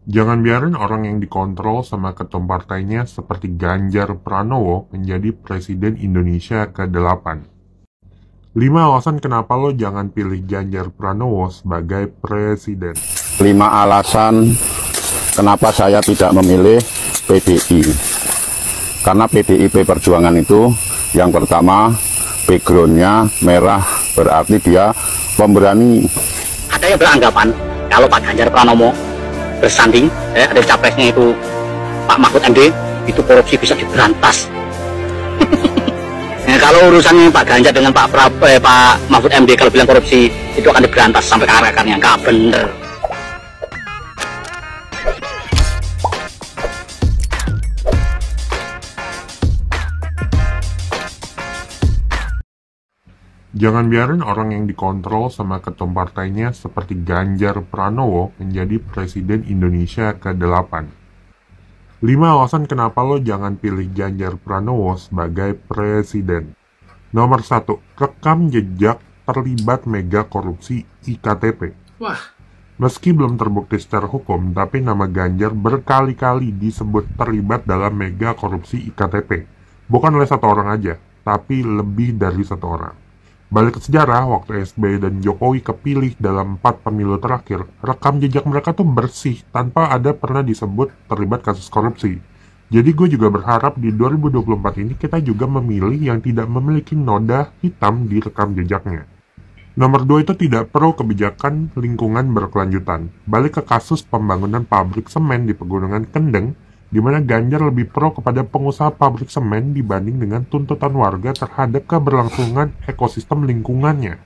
Jangan biarin orang yang dikontrol sama ketum partainya seperti Ganjar Pranowo menjadi Presiden Indonesia ke-8. 5 alasan kenapa lo jangan pilih Ganjar Pranowo sebagai Presiden. 5 alasan kenapa saya tidak memilih PDI. Karena PDIP Perjuangan itu, yang pertama, backgroundnya merah, berarti dia pemberani. Ada yang beranggapan kalau Pak Ganjar Pranowo bersanding, ada capresnya itu Pak Mahfud MD, itu korupsi bisa diberantas. Nah, kalau urusannya Pak Ganjar dengan Pak Mahfud MD, kalau bilang korupsi itu akan diberantas sampai ke akar-akarnya, nggak bener. Jangan biarin orang yang dikontrol sama ketum partainya seperti Ganjar Pranowo menjadi Presiden Indonesia ke-8. 5 alasan kenapa lo jangan pilih Ganjar Pranowo sebagai Presiden. Nomor 1, rekam jejak terlibat mega korupsi IKTP. Wah, Meski belum terbukti secara hukum, tapi nama Ganjar berkali-kali disebut terlibat dalam mega korupsi IKTP. Bukan oleh satu orang aja, tapi lebih dari satu orang. Balik ke sejarah, waktu SBY dan Jokowi kepilih dalam 4 pemilu terakhir, rekam jejak mereka tuh bersih tanpa ada pernah disebut terlibat kasus korupsi. Jadi gue juga berharap di 2024 ini kita juga memilih yang tidak memiliki noda hitam di rekam jejaknya. Nomor 2 itu tidak pro kebijakan lingkungan berkelanjutan. Balik ke kasus pembangunan pabrik semen di Pegunungan Kendeng, di mana Ganjar lebih pro kepada pengusaha pabrik semen dibanding dengan tuntutan warga terhadap keberlangsungan ekosistem lingkungannya.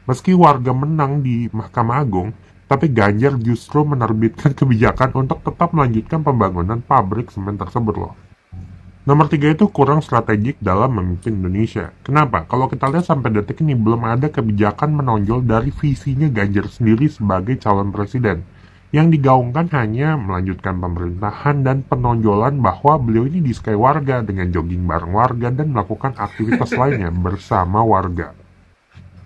Meski warga menang di Mahkamah Agung, tapi Ganjar justru menerbitkan kebijakan untuk tetap melanjutkan pembangunan pabrik semen tersebut loh. Nomor 3 itu kurang strategik dalam memimpin Indonesia. Kenapa? Kalau kita lihat sampai detik ini belum ada kebijakan menonjol dari visinya Ganjar sendiri sebagai calon presiden. Yang digaungkan hanya melanjutkan pemerintahan dan penonjolan bahwa beliau ini disukai warga dengan jogging bareng warga dan melakukan aktivitas lainnya bersama warga.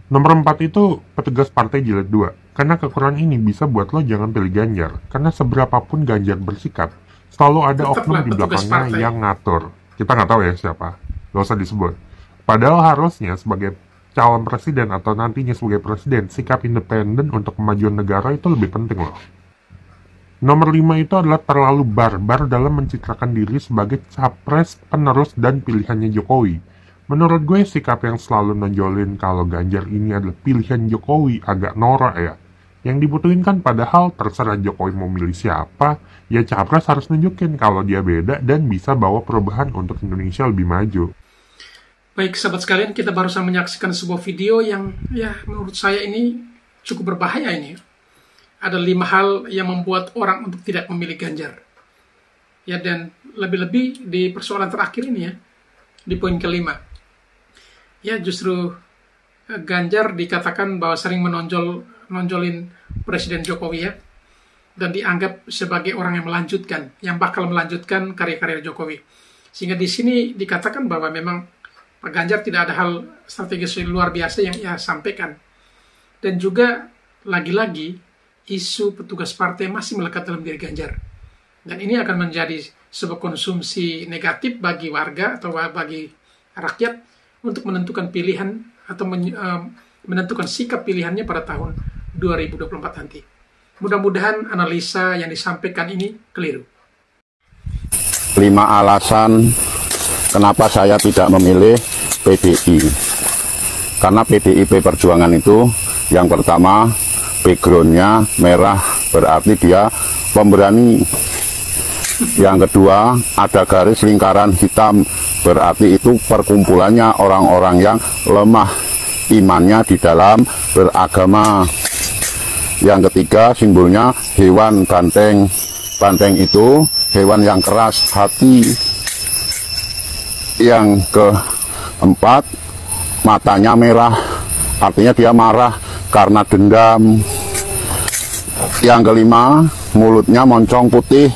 Nomor 4 itu petugas partai jilid 2. Karena kekurangan ini bisa buat lo jangan pilih Ganjar. Karena seberapapun Ganjar bersikap, selalu ada oknum di belakangnya yang ngatur. Kita nggak tahu ya siapa, gak usah disebut. Padahal harusnya sebagai calon presiden atau nantinya sebagai presiden, sikap independen untuk kemajuan negara itu lebih penting loh. Nomor 5 itu adalah terlalu barbar dalam mencitrakan diri sebagai capres penerus dan pilihannya Jokowi. Menurut gue sikap yang selalu nonjolin kalau Ganjar ini adalah pilihan Jokowi agak norak ya. Yang dibutuhin kan padahal terserah Jokowi mau milih siapa, ya capres harus nunjukin kalau dia beda dan bisa bawa perubahan untuk Indonesia lebih maju. baik sahabat sekalian, kita barusan menyaksikan sebuah video yang menurut saya ini cukup berbahaya ini. Ada 5 hal yang membuat orang untuk tidak memilih Ganjar. Ya, dan lebih-lebih di persoalan terakhir ini ya, di poin kelima. Ya, justru Ganjar dikatakan bahwa sering menonjolin Presiden Jokowi ya, dan dianggap sebagai orang yang melanjutkan, yang bakal melanjutkan karya-karya Jokowi. Sehingga di sini dikatakan bahwa memang Pak Ganjar tidak ada hal strategis luar biasa yang ia sampaikan. Dan juga lagi-lagi isu petugas partai masih melekat dalam diri Ganjar. Dan ini akan menjadi sebuah konsumsi negatif bagi warga atau bagi rakyat untuk menentukan pilihan atau menentukan sikap pilihannya pada tahun 2024 nanti. Mudah-mudahan analisa yang disampaikan ini keliru. 5 alasan kenapa saya tidak memilih PDI. Karena PDIP Perjuangan itu, yang pertama, backgroundnya merah, berarti dia pemberani. Yang kedua, ada garis lingkaran hitam, berarti itu perkumpulannya orang-orang yang lemah imannya di dalam beragama. Yang ketiga, simbolnya hewan banteng. Banteng itu hewan yang keras hati. Yang keempat, matanya merah, artinya dia marah karena dendam. Yang kelima, mulutnya moncong putih,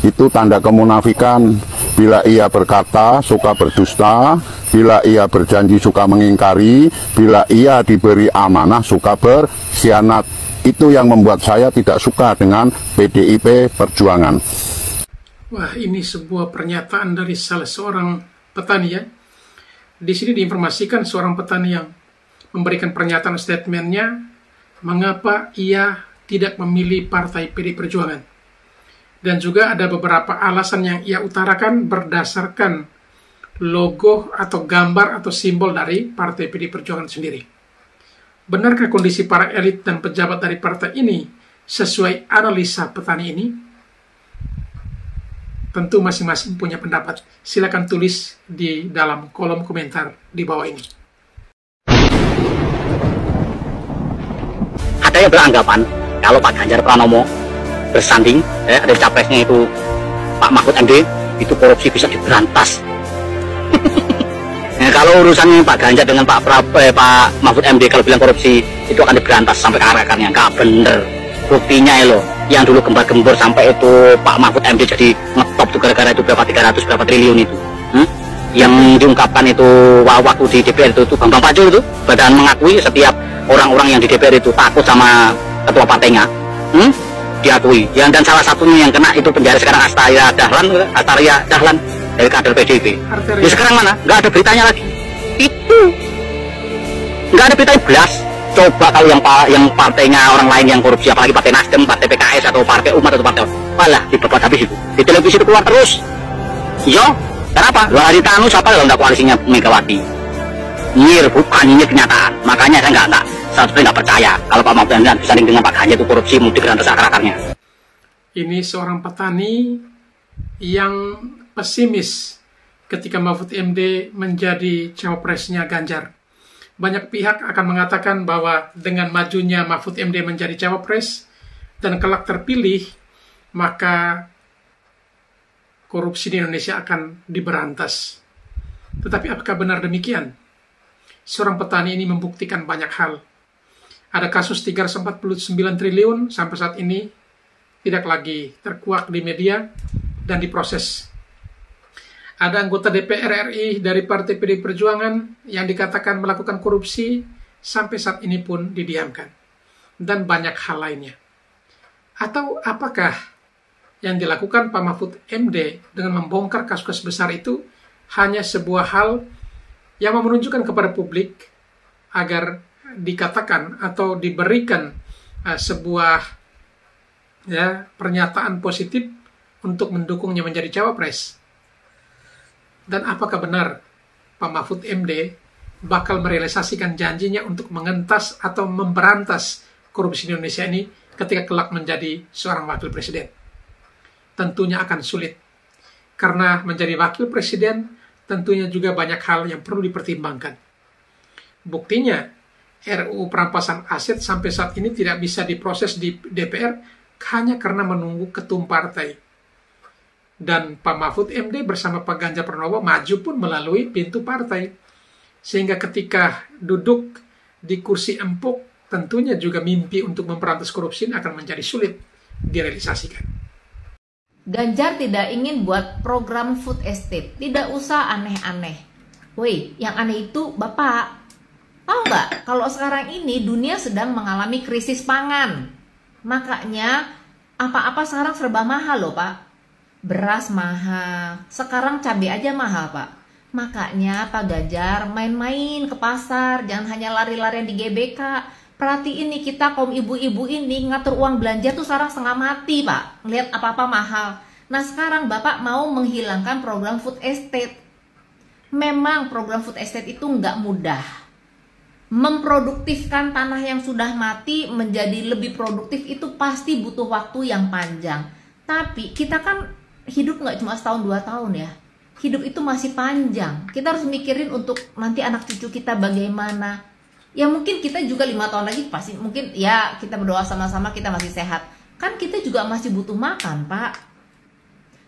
itu tanda kemunafikan. Bila ia berkata suka berdusta, bila ia berjanji suka mengingkari, bila ia diberi amanah suka berkhianat. Itu yang membuat saya tidak suka dengan PDIP Perjuangan. Wah, ini sebuah pernyataan dari salah seorang petani ya. Di sini diinformasikan seorang petani yang memberikan pernyataan statementnya mengapa ia tidak memilih partai PD Perjuangan. Dan juga ada beberapa alasan yang ia utarakan berdasarkan logo atau gambar atau simbol dari partai PD Perjuangan sendiri. Benarkah kondisi para elit dan pejabat dari partai ini sesuai analisa petani ini? Tentu masing-masing punya pendapat. Silakan tulis di dalam kolom komentar di bawah ini. Ada yang beranggapan kalau Pak Ganjar Pranowo bersanding, ada capresnya itu Pak Mahfud MD, itu korupsi bisa diberantas. Kalau urusannya Pak Ganjar dengan Pak Mahfud MD kalau bilang korupsi itu akan diberantas sampai ke akar-akarnya, nggak bener. Buktinya ya loh, yang dulu gembar-gembor sampai itu Pak Mahfud MD jadi ngetop tuh gara-gara itu berapa 300 berapa triliun itu. Yang diungkapkan itu waktu di DPR itu Bambang Pacul itu badan mengakui setiap orang-orang yang di DPR itu takut sama ketua partainya. Diakui. Dan salah satunya yang kena itu penjara sekarang Astaria Dahlan dari kader PDIP. Ya sekarang mana? Nggak ada beritanya lagi. Itu nggak ada beritanya belas. Coba kalau yang partainya orang lain yang korupsi, apalagi partai Nasdem, partai PKS atau partai Umat atau partai malah dibabat habis itu. Di televisi itu keluar terus. Yo, kenapa? Dua hari tanu siapa kalau nggak koalisinya Megawati? Nyir, bukan ini kenyataan. Makanya saya nggak percaya kalau Pak Mahfud MD disanding dengan Pak Ganjar itu korupsi mudik dan akar-akarnya. Ini seorang petani yang pesimis ketika Mahfud MD menjadi cawapresnya Ganjar. Banyak pihak akan mengatakan bahwa dengan majunya Mahfud MD menjadi cawapres dan kelak terpilih, maka korupsi di Indonesia akan diberantas. Tetapi apakah benar demikian? Seorang petani ini membuktikan banyak hal. Ada kasus 349 triliun sampai saat ini tidak lagi terkuak di media dan diproses. Ada anggota DPR RI dari Partai PD Perjuangan yang dikatakan melakukan korupsi sampai saat ini pun didiamkan. Dan banyak hal lainnya. Atau apakah yang dilakukan Pak Mahfud MD dengan membongkar kasus besar itu hanya sebuah hal yang menunjukkan kepada publik agar dikatakan atau diberikan sebuah pernyataan positif untuk mendukungnya menjadi cawapres? Dan apakah benar Pak Mahfud MD bakal merealisasikan janjinya untuk mengentas atau memberantas korupsi di Indonesia ini ketika kelak menjadi seorang wakil presiden? Tentunya akan sulit. Karena menjadi wakil presiden tentunya juga banyak hal yang perlu dipertimbangkan. Buktinya, RUU perampasan aset sampai saat ini tidak bisa diproses di DPR hanya karena menunggu ketum partai. Dan Pak Mahfud MD bersama Pak Ganjar Pranowo maju pun melalui pintu partai. Sehingga ketika duduk di kursi empuk, tentunya juga mimpi untuk memberantas korupsi akan menjadi sulit direalisasikan. Ganjar tidak ingin buat program food estate. Tidak usah aneh-aneh. Woi, yang aneh itu Bapak. Tahu nggak? Kalau sekarang ini dunia sedang mengalami krisis pangan. Makanya apa-apa sekarang serba mahal loh Pak. Beras mahal, sekarang cabai aja mahal Pak. Makanya Pak Ganjar main-main ke pasar, jangan hanya lari-larian di GBK. Perhatiin nih kita kaum ibu-ibu ini ngatur uang belanja tuh sekarang setengah mati Pak. Ngeliat apa-apa mahal. Nah sekarang Bapak mau menghilangkan program food estate. Memang program food estate itu nggak mudah. Memproduktifkan tanah yang sudah mati menjadi lebih produktif itu pasti butuh waktu yang panjang. Tapi kita kan hidup nggak cuma setahun 2 tahun ya. Hidup itu masih panjang. Kita harus mikirin untuk nanti anak cucu kita bagaimana. Ya mungkin kita juga 5 tahun lagi pasti mungkin ya kita berdoa sama-sama kita masih sehat. Kan kita juga masih butuh makan Pak.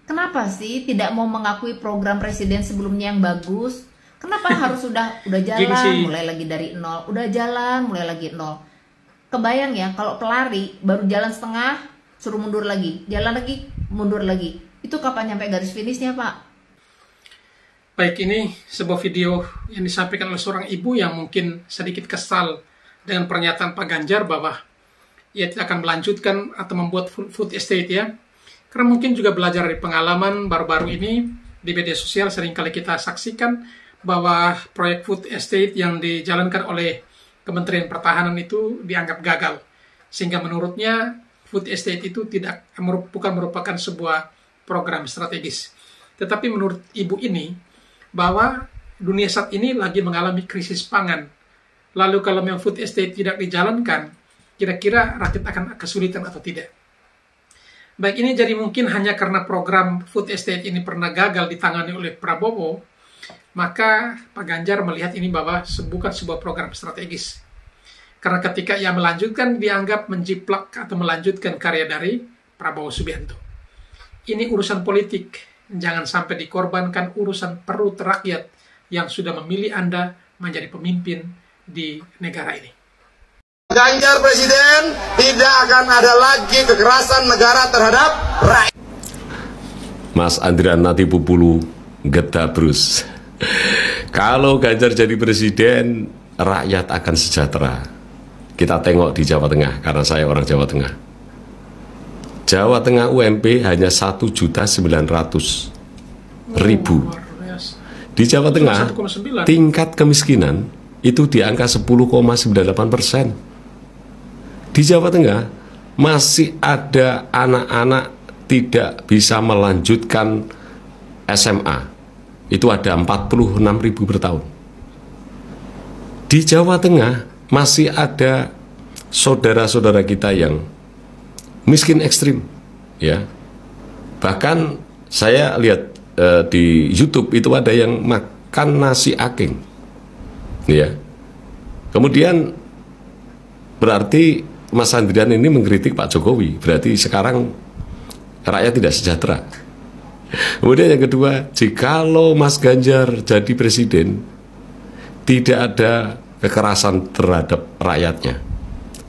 Kenapa sih tidak mau mengakui program presiden sebelumnya yang bagus? Kenapa harus udah jalan mulai lagi dari nol, udah jalan mulai lagi nol. Kebayang ya kalau pelari baru jalan setengah suruh mundur lagi, jalan lagi mundur lagi. Itu kapan nyampe garis finishnya Pak? Baik, ini sebuah video yang disampaikan oleh seorang ibu yang mungkin sedikit kesal dengan pernyataan Pak Ganjar bahwa ia tidak akan melanjutkan atau membuat food estate ya. Karena mungkin juga belajar dari pengalaman baru-baru ini di media sosial seringkali kita saksikan bahwa proyek food estate yang dijalankan oleh Kementerian Pertahanan itu dianggap gagal. Sehingga menurutnya food estate itu bukan merupakan sebuah program strategis. Tetapi menurut ibu ini, bahwa dunia saat ini lagi mengalami krisis pangan. Lalu kalau memang food estate tidak dijalankan, kira-kira rakyat akan kesulitan atau tidak? Baik, ini jadi mungkin hanya karena program food estate ini pernah gagal ditangani oleh Prabowo, maka Pak Ganjar melihat ini bahwa bukan sebuah program strategis. Karena ketika ia melanjutkan, dianggap menjiplak atau melanjutkan karya dari Prabowo Subianto. Ini urusan politik, jangan sampai dikorbankan urusan perut rakyat yang sudah memilih Anda menjadi pemimpin di negara ini. Ganjar presiden, tidak akan ada lagi kekerasan negara terhadap rakyat. Mas Andrian Natipupulu Getabrus. Kalau Ganjar jadi presiden, rakyat akan sejahtera. Kita tengok di Jawa Tengah, karena saya orang Jawa Tengah. Jawa Tengah UMP hanya 1.900.000. Di Jawa Tengah, tingkat kemiskinan itu di angka 10,98%. Di Jawa Tengah, masih ada anak-anak tidak bisa melanjutkan SMA. Itu ada 46.000 per tahun. Di Jawa Tengah, masih ada saudara-saudara kita yang miskin ekstrim, ya. Bahkan saya lihat di YouTube itu ada yang makan nasi aking, ya. Kemudian berarti Mas Andrian ini mengkritik Pak Jokowi, berarti sekarang rakyat tidak sejahtera. Kemudian yang kedua, jikalau Mas Ganjar jadi presiden, tidak ada kekerasan terhadap rakyatnya,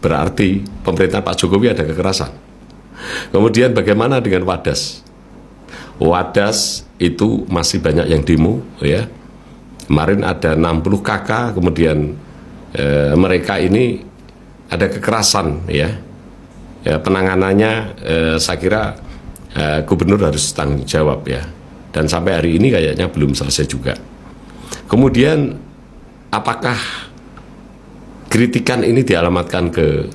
berarti pemerintah Pak Jokowi ada kekerasan. Kemudian bagaimana dengan Wadas? Wadas itu masih banyak yang demo, ya. Kemarin ada 60 KK, kemudian mereka ini ada kekerasan, ya. Penanganannya saya kira gubernur harus tanggung jawab, ya. Dan sampai hari ini kayaknya belum selesai juga. Kemudian apakah kritikan ini dialamatkan ke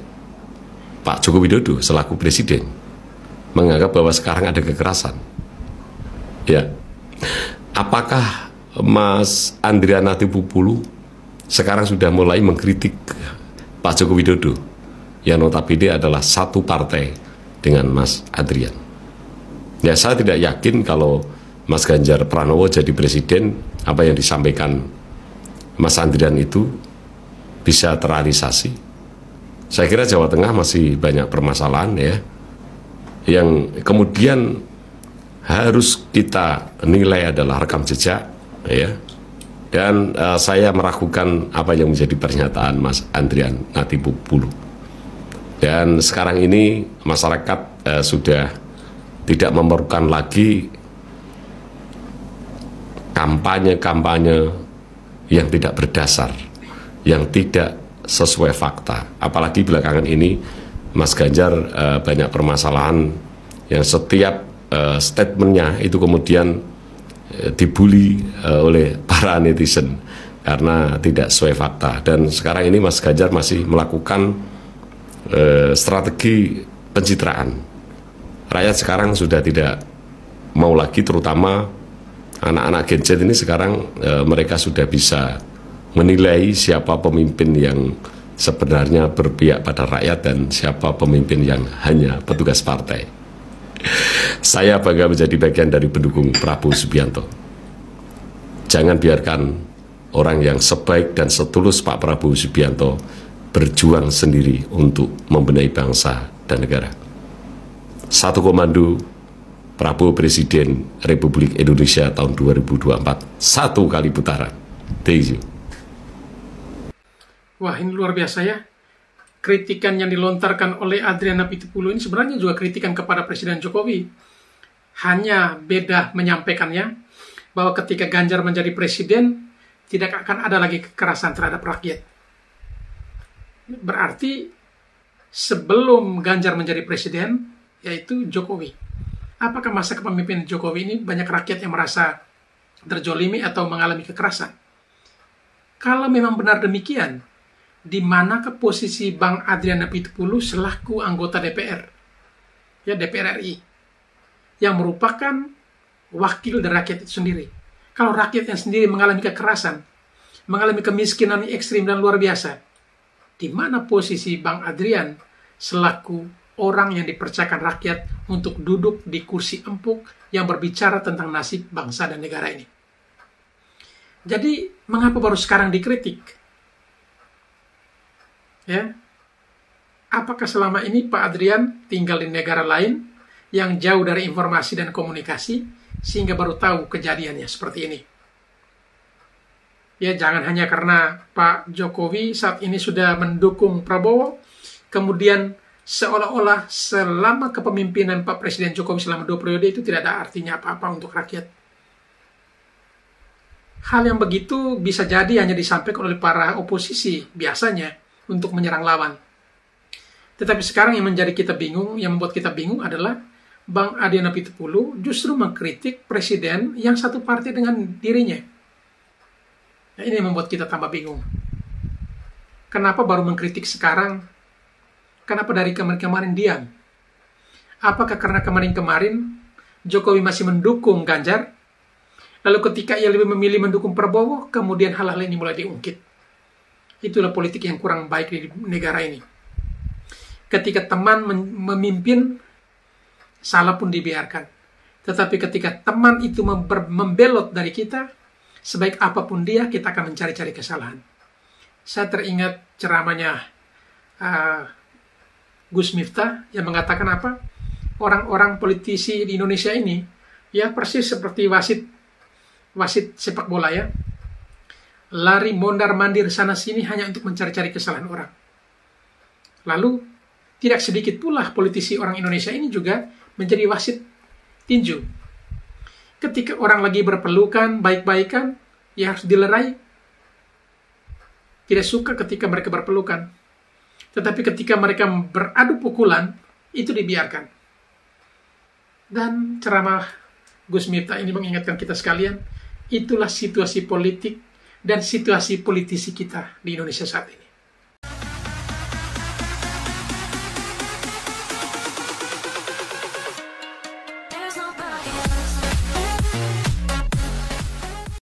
Pak Joko Widodo selaku presiden, menganggap bahwa sekarang ada kekerasan, ya? Apakah Mas Andrian Natipupulu sekarang sudah mulai mengkritik Pak Joko Widodo yang notabene adalah satu partai dengan Mas Andrian? Ya, saya tidak yakin kalau Mas Ganjar Pranowo jadi presiden, apa yang disampaikan Mas Andrian itu bisa terrealisasi. Saya kira Jawa Tengah masih banyak permasalahan, ya, yang kemudian harus kita nilai adalah rekam jejak, ya. Dan saya meragukan apa yang menjadi pernyataan Mas Andrian Natipupulu. Dan sekarang ini masyarakat sudah tidak memerlukan lagi kampanye-kampanye yang tidak berdasar, yang tidak sesuai fakta. Apalagi belakangan ini Mas Ganjar banyak permasalahan yang setiap statementnya itu kemudian dibully oleh para netizen karena tidak sesuai fakta. Dan sekarang ini Mas Ganjar masih melakukan strategi pencitraan. Rakyat sekarang sudah tidak mau lagi, terutama anak-anak Gen Z ini sekarang mereka sudah bisa menilai siapa pemimpin yang sebenarnya berpihak pada rakyat dan siapa pemimpin yang hanya petugas partai. Saya bangga menjadi bagian dari pendukung Prabowo Subianto. Jangan biarkan orang yang sebaik dan setulus Pak Prabowo Subianto berjuang sendiri untuk membenahi bangsa dan negara. Satu komando, Prabowo Presiden Republik Indonesia tahun 2024, satu kali putaran. Thank you. Wah, ini luar biasa, ya. Kritikan yang dilontarkan oleh Andrian Natipupulu ini sebenarnya juga kritikan kepada Presiden Jokowi. Hanya beda menyampaikannya bahwa ketika Ganjar menjadi presiden, tidak akan ada lagi kekerasan terhadap rakyat. Berarti sebelum Ganjar menjadi presiden, yaitu Jokowi. Apakah masa kepemimpinan Jokowi ini banyak rakyat yang merasa terjolimi atau mengalami kekerasan? Kalau memang benar demikian, di manakah posisi Bang Adrian Napitupulu selaku anggota DPR, ya DPR RI, yang merupakan wakil dari rakyat itu sendiri? Kalau rakyat yang sendiri mengalami kekerasan, mengalami kemiskinan ekstrim dan luar biasa, di mana posisi Bang Adrian selaku orang yang dipercayakan rakyat untuk duduk di kursi empuk yang berbicara tentang nasib bangsa dan negara ini? Jadi, mengapa baru sekarang dikritik? Ya, apakah selama ini Pak Adrian tinggal di negara lain yang jauh dari informasi dan komunikasi sehingga baru tahu kejadiannya seperti ini? Ya, jangan hanya karena Pak Jokowi saat ini sudah mendukung Prabowo, kemudian seolah-olah selama kepemimpinan Pak Presiden Jokowi selama 2 periode itu tidak ada artinya apa-apa untuk rakyat. Hal yang begitu bisa jadi hanya disampaikan oleh para oposisi biasanya untuk menyerang lawan. Tetapi sekarang yang menjadi kita bingung, yang membuat kita bingung adalah Bang Adrian Napitupulu justru mengkritik presiden yang satu partai dengan dirinya. Nah, ini yang membuat kita tambah bingung. Kenapa baru mengkritik sekarang? Kenapa dari kemarin-kemarin diam? Apakah karena kemarin-kemarin Jokowi masih mendukung Ganjar? Lalu ketika ia lebih memilih mendukung Prabowo, kemudian hal-hal ini mulai diungkit. Itulah politik yang kurang baik di negara ini. Ketika teman memimpin, salah pun dibiarkan. Tetapi ketika teman itu membelot dari kita, sebaik apapun dia, kita akan mencari-cari kesalahan. Saya teringat ceramahnya Gus Miftah yang mengatakan apa? Orang-orang politisi di Indonesia ini, ya persis seperti wasit sepak bola ya, lari mondar-mandir sana-sini hanya untuk mencari-cari kesalahan orang. Lalu, tidak sedikit pula politisi orang Indonesia ini juga menjadi wasit tinju. Ketika orang lagi berpelukan, baik-baikan, ya harus dilerai. Tidak suka ketika mereka berpelukan. Tetapi ketika mereka beradu pukulan, itu dibiarkan. Dan ceramah Gus Miftah ini mengingatkan kita sekalian, itulah situasi politik dan situasi politisi kita di Indonesia saat ini.